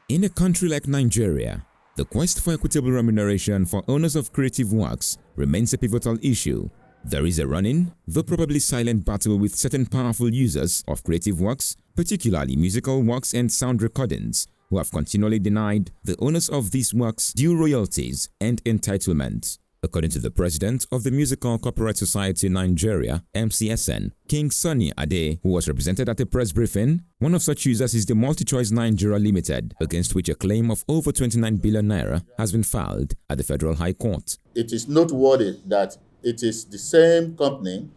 In a country like Nigeria, the quest for equitable remuneration for owners of creative works remains a pivotal issue. There is a running, though probably silent, battle with certain powerful users of creative works, particularly musical works and sound recordings, who have continually denied the owners of these works due royalties and entitlements. According to the president of the Musical Copyright Society in Nigeria, MCSN, King Sunny Ade, who was represented at a press briefing, one of such users is the MultiChoice Nigeria Limited, against which a claim of over 29 billion naira has been filed at the Federal High Court. It is noteworthy that it is the same company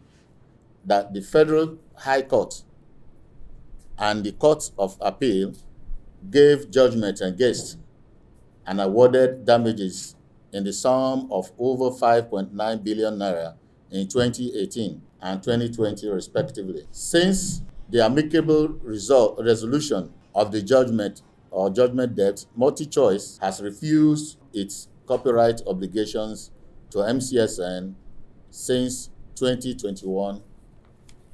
that the Federal High Court and the Court of Appeal gave judgment against and awarded damages in the sum of over 5.9 billion naira in 2018 and 2020 respectively. Since the amicable resolution of the judgment or judgment debt, MultiChoice has refused its copyright obligations to MCSN since 2021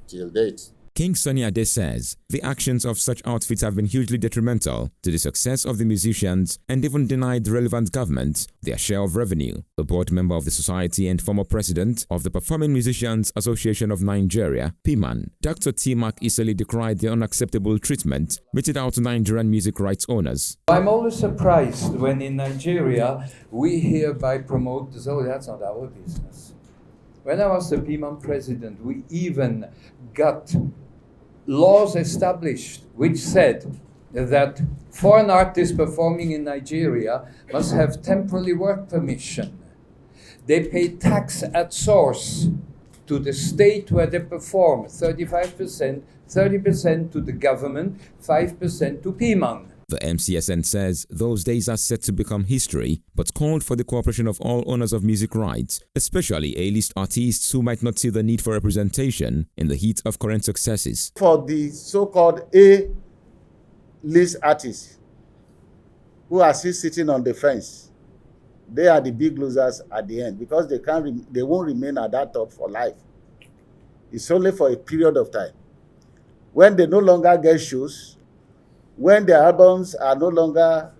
till date. King Sunny Ade says the actions of such outfits have been hugely detrimental to the success of the musicians and even denied the relevant government their share of revenue. A board member of the society and former president of the Performing Musicians Association of Nigeria, PMAN, Dr. T. Mark Iseli, decried the unacceptable treatment meted out to Nigerian music rights owners. I'm always surprised when in Nigeria we hereby promote, oh, that's not our business. When I was the PMAN president, we even got laws established which said that foreign artists performing in Nigeria must have temporary work permission. They pay tax at source to the state where they perform, 35%, 30% to the government, 5% to PMAN. The MCSN says those days are set to become history, but called for the cooperation of all owners of music rights, especially A-list artists who might not see the need for representation in the heat of current successes. For the so-called A-list artists who are still sitting on the fence, they are the big losers at the end because they won't remain at that top for life. It's only for a period of time. When they no longer get shows, when their albums are no longer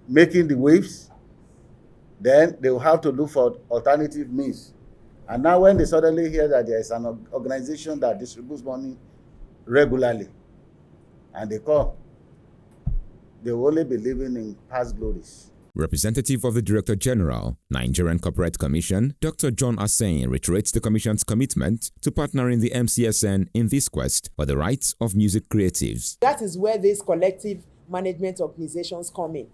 making the waves, then they will have to look for alternative means. And now when they suddenly hear that there is an organization that distributes money regularly, and they come, they will only be living in past glories. Representative of the Director General, Nigerian Copyright Commission, Dr. John Asain reiterates the Commission's commitment to partnering the MCSN in this quest for the rights of music creatives. That is where these collective management organizations come in.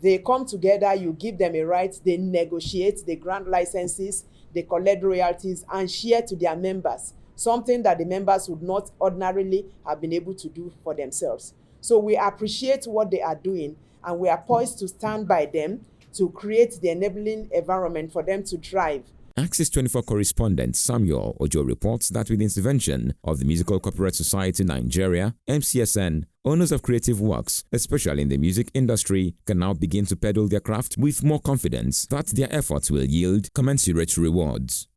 They come together, you give them a right, they negotiate, they grant licenses, they collect royalties and share to their members, something that the members would not ordinarily have been able to do for themselves. So we appreciate what they are doing, and we are poised to stand by them to create the enabling environment for them to thrive. Access 24 correspondent Samuel Ojo reports that with the intervention of the Musical Copyright Society Nigeria, MCSN, owners of creative works, especially in the music industry, can now begin to peddle their craft with more confidence that their efforts will yield commensurate rewards.